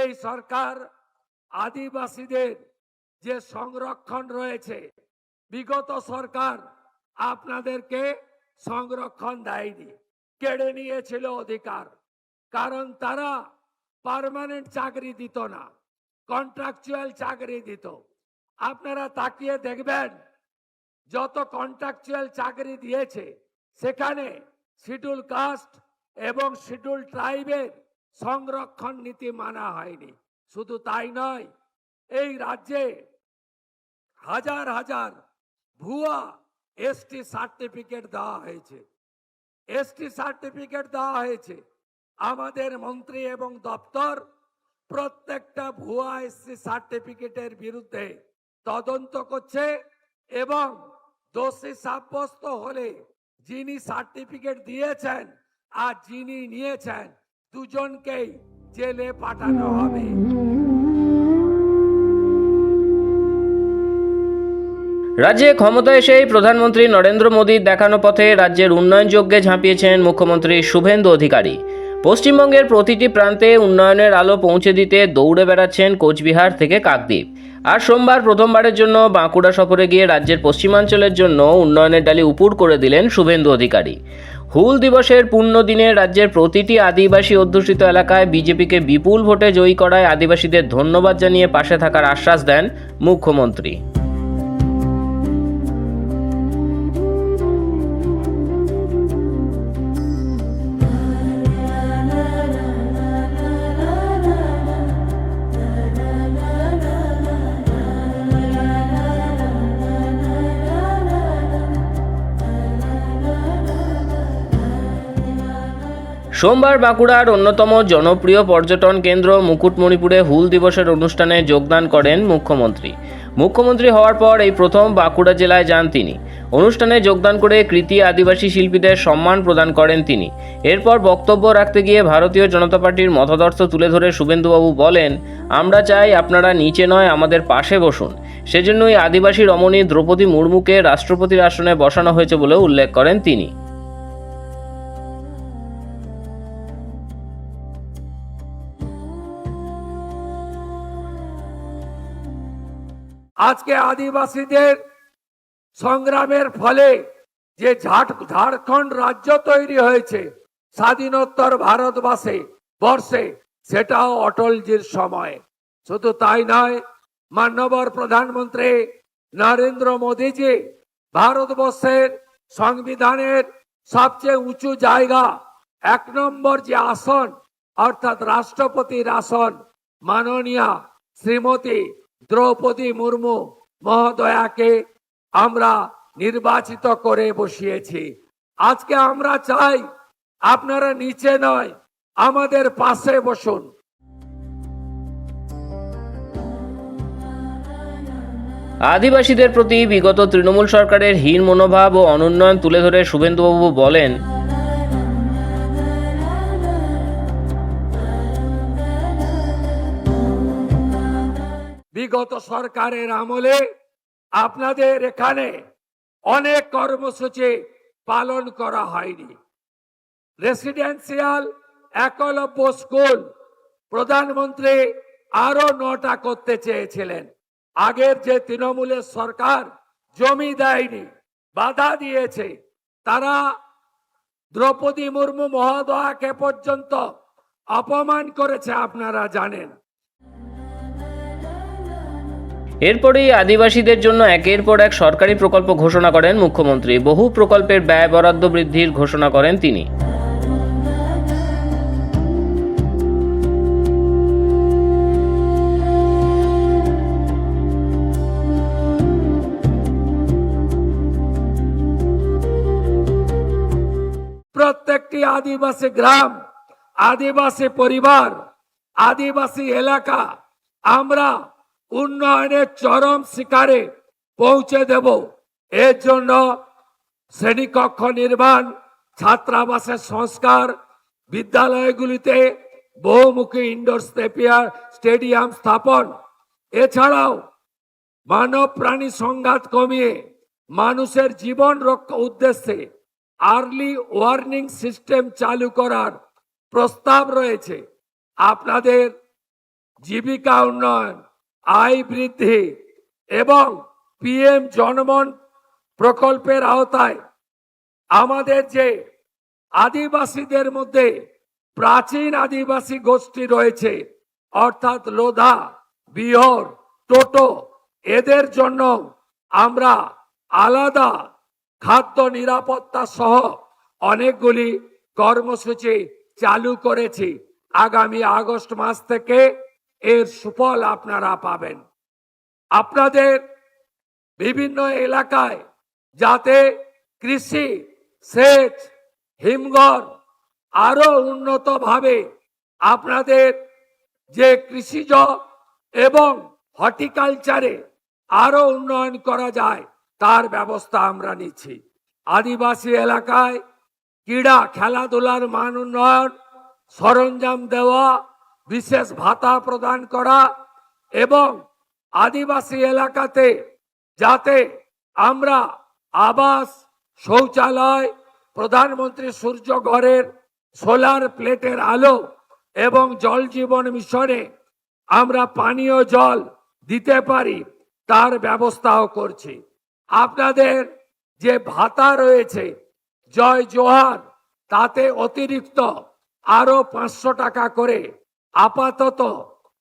এই সরকার আদিবাসীদের যে সংরক্ষণ রয়েছে, বিগত সরকার আপনাদেরকে সংরক্ষণ দেয়নি, কেড়ে নিয়েছিল অধিকার। কারণ তারা পার্মানেন্ট চাকরি দিত না, কন্ট্রাকচুয়াল চাকরি দিত। আপনারা তাকিয়ে দেখবেন যত কন্ট্রাকচুয়াল চাকরি দিয়েছে সেখানে শিডিউল কাস্ট এবং শিডিউল ট্রাইবের সংরক্ষণ নীতি মানা হয়নি। শুধু তাই নয়, এই রাজ্যে হাজার হাজার ভুয়া এসটি সার্টিফিকেট দেওয়া হয়েছে। এসটি সার্টিফিকেট দেওয়া হয়েছে। আমাদের মন্ত্রী এবং দপ্তর প্রত্যেকটা ভুয়া এসটি সার্টিফিকেটের বিরুদ্ধে তদন্ত করছে এবং দোষী সাব্যস্ত হলে যিনি সার্টিফিকেট দিয়েছেন আর যিনি নিয়েছেন দুজনকেই জেলে পাঠানো হবে। রাজ্যে ক্ষমতায় এসেই প্রধানমন্ত্রী নরেন্দ্র মোদীর দেখানো পথে রাজ্যের উন্নয়ন যজ্ঞে ঝাঁপিয়েছেন মুখ্যমন্ত্রী শুভেন্দু অধিকারী। পশ্চিমবঙ্গের প্রতিটি প্রান্তে উন্নয়নের আলো পৌঁছে দিতে দৌড়ে বেড়াচ্ছেন কোচবিহার থেকে কাকদ্বীপ। আর সোমবার প্রথমবারের জন্য বাঁকুড়া সফরে গিয়ে রাজ্যের পশ্চিমাঞ্চলের জন্য উন্নয়নের ডালি উপুড় করে দিলেন শুভেন্দু অধিকারী। হুল দিবসের পূর্ণ দিনে রাজ্যের প্রতিটি আদিবাসী অধ্যুষিত এলাকায় বিজেপিকে বিপুল ভোটে জয়ী করায় আদিবাসীদের ধন্যবাদ জানিয়ে পাশে থাকার আশ্বাস দেন মুখ্যমন্ত্রী। সোমবার বাঁকুড়ার অন্যতম জনপ্রিয় পর্যটন কেন্দ্র মুকুটমণিপুরে হুল দিবসের অনুষ্ঠানে যোগদান করেন মুখ্যমন্ত্রী। মুখ্যমন্ত্রী হওয়ার পর এই প্রথম বাঁকুড়া জেলায় যান তিনি। অনুষ্ঠানে যোগদান করে কৃতি আদিবাসী শিল্পীদের সম্মান প্রদান করেন তিনি। এরপর বক্তব্য রাখতে গিয়ে ভারতীয় জনতা পার্টির মতাদর্শ তুলে ধরে শুভেন্দুবাবু বলেন, আমরা চাই আপনারা নিচে নয় আমাদের পাশে বসুন। সেজন্যই আদিবাসী রমণী দ্রৌপদী মুর্মুকে রাষ্ট্রপতির আসনে বসানো হয়েছে বলে উল্লেখ করেন তিনি। আজকে আদিবাসীদের সংগ্রামের ফলে যে ঝাড়খণ্ড রাজ্য তৈরি হয়েছে স্বাধীনোত্তর ভারতবর্ষে, সেটাও অটলজির সময়। শুধু তাই নয়, মাননীয় প্রধানমন্ত্রী নরেন্দ্র মোদীজি ভারতবর্ষের সংবিধানের সবচেয়ে উঁচু জায়গা 1 নম্বর যে আসন অর্থাৎ রাষ্ট্রপতির আসন মাননীয়া শ্রীমতী দ্রৌপদী মুর্মু মহোদয়াকে আমরা নির্বাচিত করে বসিয়েছি। আজকে আমরা চাই আপনারা নিচে নয় আমাদের পাশে বসুন। আদিবাসীদের প্রতি বিগত তৃণমূল সরকারের হীন মনোভাব ও অনুন্নয়ন তুলে ধরে শুভেন্দুবাবু বলেন, বিগত সরকারের আমলে আপনাদের এখানে অনেক কর্মসূচি পালন করা হয়নি। রেসিডেন্সিয়াল একলব্য স্কুল প্রধানমন্ত্রী আরো 9টা করতে চেয়েছিলেন। আগের যে তৃণমূলের সরকার জমি দেয়নি, বাধা দিয়েছে। তারা দ্রৌপদী মুর্মু মহোদয়াকে পর্যন্ত অপমান করেছে, আপনারা জানেন। এরপরেই আদিবাসীদের জন্য একের পর এক সরকারি প্রকল্প ঘোষণা করেন মুখ্যমন্ত্রী। বহু প্রকল্পের ব্যয় বরাদ্দ বৃদ্ধির ঘোষণা করেন তিনি। প্রত্যেকটি আদিবাসী গ্রাম, আদিবাসী পরিবার, আদিবাসী এলাকা আমরা উন্নয়নের চরম শিখরে পৌঁছে দেব। এর জন্য শ্রেণীকক্ষ নির্মাণ, ছাত্রাবাসের সংস্কার, বিদ্যালয়গুলিতে বহুমুখী ইনডোর স্টেডিয়াম স্থাপন, এছাড়াও মানব প্রাণী সংঘাত কমিয়ে মানুষের জীবন রক্ষা উদ্দেশ্যে আর্লি ওয়ার্নিং সিস্টেম চালু করার প্রস্তাব রয়েছে। আপনাদের জীবিকা উন্নয়ন, আয় বৃদ্ধি এবং পিএম জনমন প্রকল্পের আওতায় আমাদের যে আদিবাসীদের মধ্যে প্রাচীন আদিবাসী গোষ্ঠী রয়েছে, অর্থাৎ লোধা, বিহর, টোটো, এদের জন্য আমরা আলাদা খাদ্য নিরাপত্তা সহ অনেকগুলি কর্মসূচি চালু করেছি। আগামী আগস্ট মাস থেকে এর সুফল আপনারা পাবেন। আপনাদের বিভিন্ন এলাকায় যাতে কৃষি, সেচ, হিমঘর আরো উন্নতভাবে আপনাদের যে কৃষিজ এবং হর্টিকালচারে আরো উন্নয়ন করা যায় তার ব্যবস্থা আমরা নিচ্ছি। আদিবাসী এলাকায় ক্রীড়া খেলাধুলার মান উন্নয়ন, সরঞ্জাম দেওয়া, বিশেষ ভাতা প্রদান করা এবং আদিবাসী এলাকাতে যাতে আমরা আবাস, শৌচালয়, প্রধানমন্ত্রী সূর্য ঘরের সোলার প্লেটের আলো এবং জল জীবন মিশনে আমরা পানীয় জল দিতে পারি তার ব্যবস্থাও করছি। আপনাদের যে ভাতা রয়েছে জয় জোহার, তাতে অতিরিক্ত আরো 500 টাকা করে আপাতত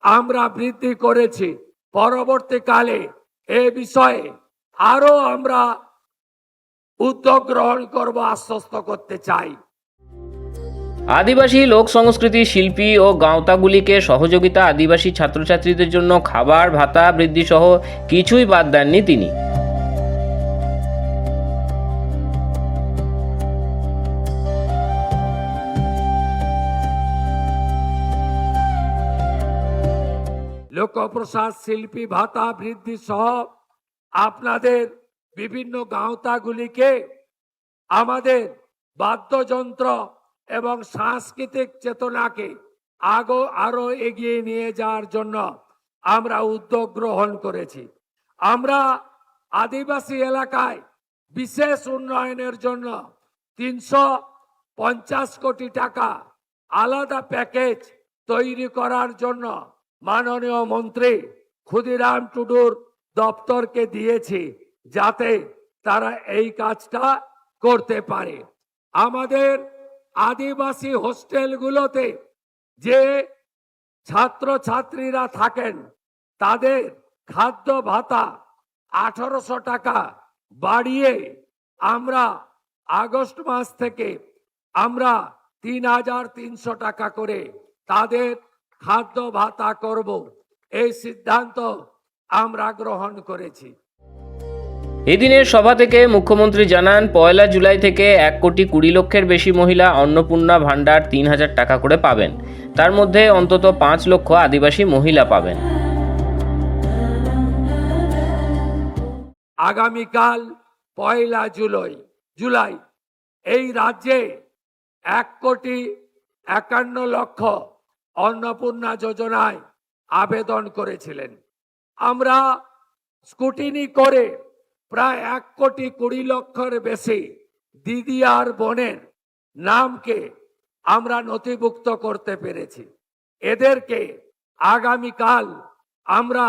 আমরা বৃদ্ধি করেছি। পরবর্তীকালে এ বিষয়ে আরো আমরা উদ্যোগ গ্রহণ করব, আশ্বস্ত করতে চাই। আদিবাসী লোক সংস্কৃতি শিল্পী ও গাঁওতাগুলিকে সহযোগিতা, আদিবাসী ছাত্রছাত্রীদের জন্য খাবার ভাতা বৃদ্ধি সহ কিছুই বাদ দেননি তিনি। লোকপ্রসাদ শিল্পী ভাতা বৃদ্ধি সহ আপনাদের বিভিন্ন গাঁওতাগুলিকে আমাদের বাদ্যযন্ত্র এবং সাংস্কৃতিক চেতনাকে আরো এগিয়ে নিয়ে যাওয়ার জন্য আমরা উদ্যোগ গ্রহণ করেছি। আমরা আদিবাসী এলাকায় বিশেষ উন্নয়নের জন্য 350 কোটি টাকা আলাদা প্যাকেজ তৈরি করার জন্য মাননীয় মন্ত্রী ক্ষুদিরাম টুডুর দপ্তরকে দিয়েছি, যাতে তারা এই কাজটা করতে পারে। আমাদের আদিবাসী হোস্টেলগুলোতে যে ছাত্রছাত্রীরা থাকেন তাদের খাদ্য ভাতা 1800 টাকা বাড়িয়ে আমরা আগস্ট মাস থেকে আমরা 3300 টাকা করে তাদের খাদ্য ভাতা করব, এই সিদ্ধান্ত আমরা গ্রহণ করেছি। এদিনের সভা থেকে মুখ্যমন্ত্রী জানান, 1 জুলাই থেকে 1,20,00,000-এর বেশি মহিলা অন্নপূর্ণা ভাণ্ডার 3000 টাকা করে পাবেন। তার মধ্যে অন্তত 5 লক্ষ আদিবাসী মহিলা পাবেন। আগামীকাল 1 জুলাই এই রাজ্যে 1,51,00,000 অন্নপূর্ণা যোজনায় আবেদন করেছিলেন। আমরা স্কুটিনি করে প্রায় 1,20,00,000-এর বেশি দিদি আর বোনের নামকে আমরা নথিভুক্ত করতে পেরেছি। এদেরকে আগামীকাল আমরা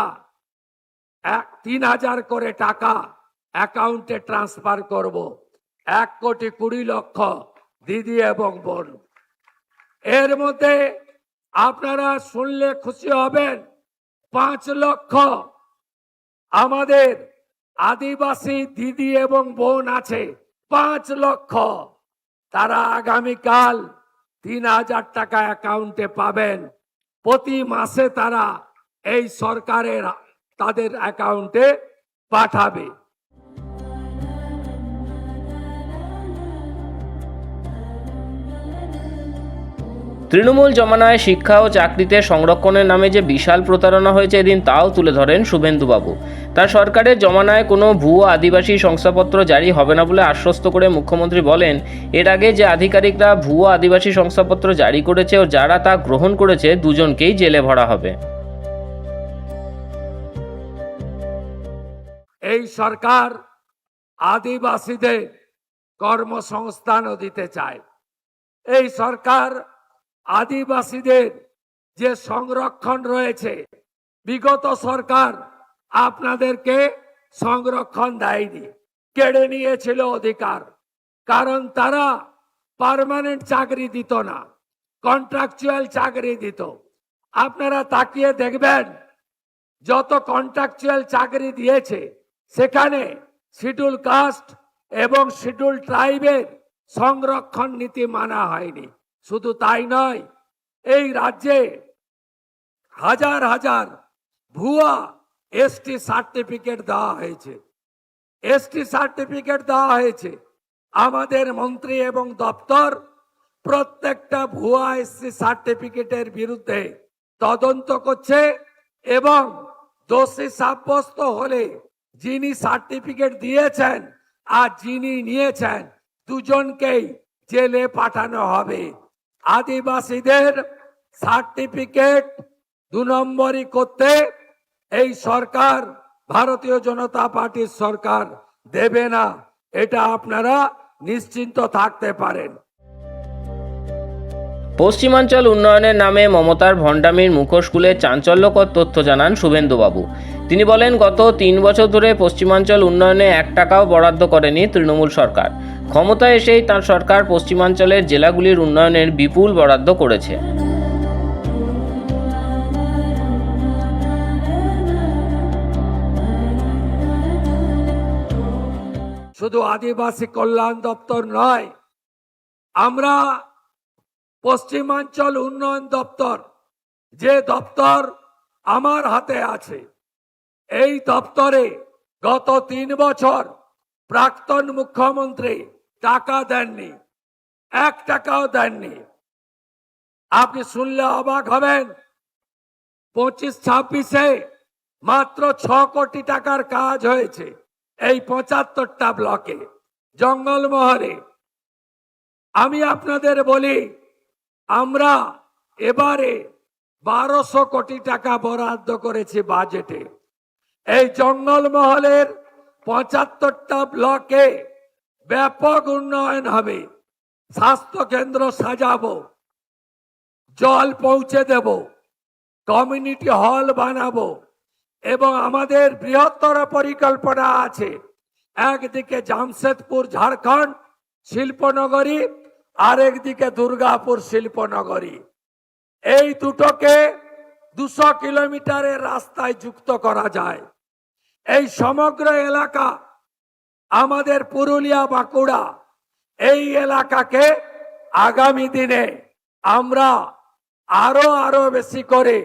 3,000 করে টাকা অ্যাকাউন্টে ট্রান্সফার করব। 1,20,00,000 দিদি এবং বোন। এর মধ্যে আপনারা শুনলে খুশি হবেন, 5 লক্ষ আমাদের আদিবাসী দিদি এবং বোন আছে, 5 লক্ষ। তারা আগামীকাল 3,000 টাকা অ্যাকাউন্টে পাবেন। প্রতি মাসে তারা এই সরকারের তাদের অ্যাকাউন্টে পাঠাবে। তৃণমূল জমানায় শিক্ষা ও চাকরিতে সংরক্ষণের নামে যে বিশাল প্রতারণা হয়েছে এদিন তাও তুলে ধরেন শুভেন্দুবাবু। তার সরকারের জমানায় কোনো ভুয়ো আদিবাসী শংসাপত্র জারি হবে না বলে আশ্বস্ত করে মুখ্যমন্ত্রী বলেন, এর আগে যে আধিকারিকরা ভুয়ো আদিবাসী শংসাপত্র জারি করেছে ও যারা তা গ্রহণ করেছে দুজনকেই জেলে ভরা হবে। এই সরকার আদিবাসীদের কর্মসংস্থানও দিতে চায়। এই সরকার আদিবাসীদের যে সংরক্ষণ রয়েছে, বিগত সরকার আপনাদেরকে সংরক্ষণ দেয়নি, কেড়ে নিয়েছিল অধিকার। কারণ তারা পার্মানেন্ট চাকরি দিত না, কন্ট্রাকচুয়াল চাকরি দিত। আপনারা তাকিয়ে দেখবেন যত কন্ট্রাকচুয়াল চাকরি দিয়েছে সেখানে শিডিউল কাস্ট এবং শিডিউল ট্রাইবের সংরক্ষণ নীতি মানা হয়নি। শুধু তাই নয়, এই রাজ্যে হাজার হাজার ভুয়া এসটি সার্টিফিকেট দেওয়া হয়েছে। এসটি সার্টিফিকেট দেওয়া হয়েছে। আমাদের মন্ত্রী এবং দপ্তর প্রত্যেকটা ভুয়া এসটি সার্টিফিকেটের বিরুদ্ধে তদন্ত করছে এবং দোষী সাব্যস্ত হলে যিনি সার্টিফিকেট দিয়েছেন আর যিনি নিয়েছেন দুজনকেই জেলে পাঠানো হবে। আদিবাসীদের সার্টিফিকেট 2 নম্বরই করতে এই সরকার, ভারতীয় জনতা পার্টির সরকার দেবে না, এটা আপনারা নিশ্চিন্ত থাকতে পারেন। পশ্চিমাঞ্চল উন্নয়নের নামে মমতার ভণ্ডামির মুখোশ খুলে চাঞ্চল্যকর তথ্য জানান শুভেন্দুবাবু। তিনি বলেন, গত 3 বছর ধরে পশ্চিমাঞ্চল উন্নয়নে 1 টাকাও বরাদ্দ করেনি তৃণমূল সরকার। ক্ষমতায় এসেই তার সরকার পশ্চিমাঞ্চলের জেলাগুলির উন্নয়নের বিপুল বরাদ্দ করেছে। শুধু আদিবাসী কল্যাণ দপ্তর নয়, আমরা পশ্চিমাঞ্চল উন্নয়ন দপ্তর, যে দপ্তর আমার হাতে আছে, এই দপ্তরে গত 3 বছর প্রাক্তন মুখ্যমন্ত্রী টাকা দেননি, 1 টাকাও দেননি। আপনি শুনলে অবাক হবেন, 25-26-এ মাত্র 6 কোটি টাকার কাজ হয়েছে এই 75টা ব্লকে, জঙ্গলমহলে। আমি আপনাদের বলি, আমরা এবারে 1200 কোটি টাকা বরাদ্দ করেছি বাজেটে। এই জঙ্গলমহলের 75টা ব্লকে ব্যাপক উন্নয়ন হবে। স্বাস্থ্য কেন্দ্র সাজাবো, জল পৌঁছে দেব, কমিউনিটি হল বানাবো এবং আমাদের বৃহত্তর পরিকল্পনা আছে। একদিকে জামশেদপুর ঝাড়খণ্ড শিল্পনগরী, আরেকদিকে দুর্গাপুর শিল্পনগরী। এই দুটোকে 200 কিলোমিটারের রাস্তায় যুক্ত করা যায়। এই সমগ্র এলাকা আমাদের পুরুলিয়া বাঁকুড়া, এই এলাকাকে আগামী দিনে আমরা আরো বেশি করে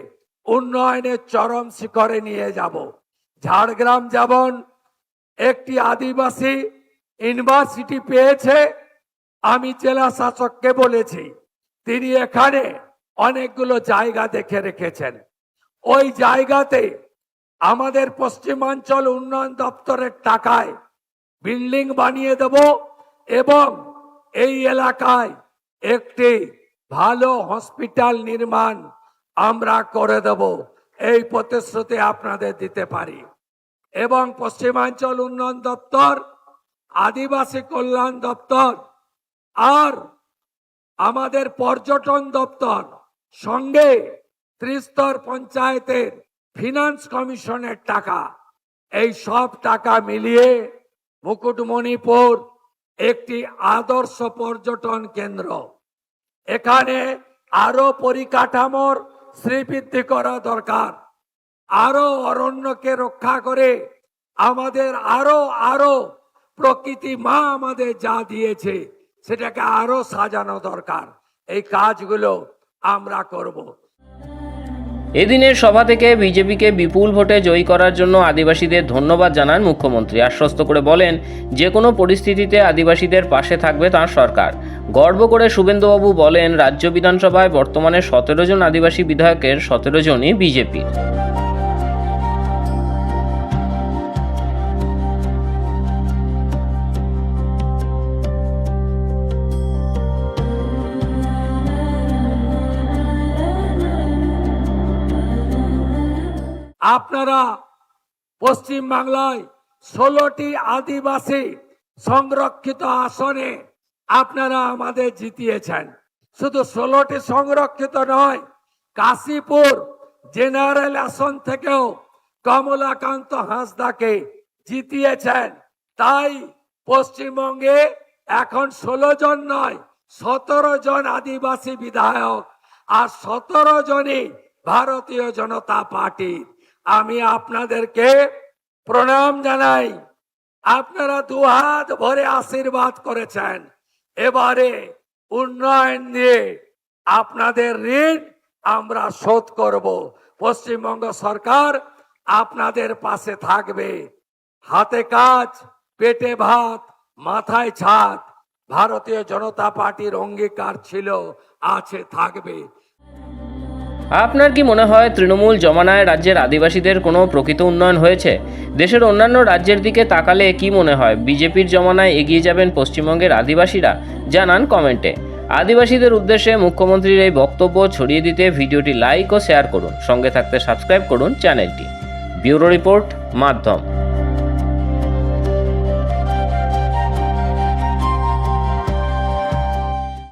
উন্নয়নের চরম শিখরে নিয়ে যাব। ঝাড়গ্রাম যেমন একটি আদিবাসী ইউনিভার্সিটি পেয়েছে, আমি জেলা শাসককে বলেছি, তিনি এখানে অনেকগুলো জায়গা দেখে রেখেছেন। ওই জায়গাতে আমাদের পশ্চিমাঞ্চল উন্নয়ন দপ্তরের টাকায় বিল্ডিং বানিয়ে দেব এবং এই এলাকায় একটি ভালো হসপিটাল নির্মাণ আমরা করে দেব। এই প্রতিশ্রুতি আপনাদের দিতে পারি। এবং পশ্চিমাঞ্চল উন্নয়ন দপ্তর, আদিবাসী কল্যাণ দপ্তর আর আমাদের পর্যটন দপ্তর সঙ্গে ত্রিস্তর পঞ্চায়েতের ফিনান্স কমিশনের টাকা, এই সব টাকা মিলিয়ে মুকুটমণিপুর একটি আদর্শ পর্যটন কেন্দ্র। এখানে আরো পরিকাঠামোর শ্রীবৃদ্ধি করা দরকার। আরো অরণ্যকে রক্ষা করে আমাদের আরো প্রকৃতি মা আমাদের যা দিয়েছে সেটাকে আরো সাজানো দরকার। এই কাজগুলো আমরা করব। এদিনের সভা থেকে বিজেপিকে বিপুল ভোটে জয়ী করার জন্য আদিবাসীদের ধন্যবাদ জানান মুখ্যমন্ত্রী। আশ্বস্ত করে বলেন, যে কোনো পরিস্থিতিতে আদিবাসীদের পাশে থাকবে তাঁর সরকার। গর্ব করে শুভেন্দুবাবু বলেন, রাজ্য বিধানসভায় বর্তমানে 17 জন আদিবাসী বিধায়কের 17 জনই বিজেপির। আপনারা পশ্চিম বাংলায় 16টি আদিবাসী সংরক্ষিত আসনে আপনারা আমাদের জিতিয়েছেন। শুধু 16টি সংরক্ষিত নয়, কাশীপুর জেনারেল আসন থেকেও কমলাকান্ত হাঁসদাকে জিতিয়েছেন। তাই পশ্চিমবঙ্গে এখন 16 জন নয় 17 জন আদিবাসী বিধায়ক আর 17 জনই ভারতীয় জনতা পার্টি। আমি আপনাদেরকে প্রণাম জানাই। আপনারা দুহাত ভরে আশীর্বাদ করেছেন। এবারে উন্নয়ন দিয়ে আপনাদের ঋণ আমরা শোধ করব। পশ্চিমবঙ্গ সরকার আপনাদের পাশে থাকবে। হাতে কাজ, পেটে ভাত, মাথায় ছাদ ভারতীয় জনতা পার্টির অঙ্গীকার ছিল, আছে, থাকবে। আপনার কি মনে হয় তৃণমূল জমানায় রাজ্যের আদিবাসীদের কোনো প্রকৃত উন্নয়ন হয়েছে? দেশের অন্যান্য রাজ্যের দিকে তাকালে কি মনে হয় বিজেপির জমানায় এগিয়ে যাবেন পশ্চিমবঙ্গের আদিবাসীরা? জানান কমেন্টে। আদিবাসীদের উদ্দেশ্যে মুখ্যমন্ত্রীর এই বক্তব্য ছড়িয়ে দিতে ভিডিওটি লাইক ও শেয়ার করুন। সঙ্গে থাকতে সাবস্ক্রাইব করুন চ্যানেলটি। ব্যুরো রিপোর্ট, মাধ্যম।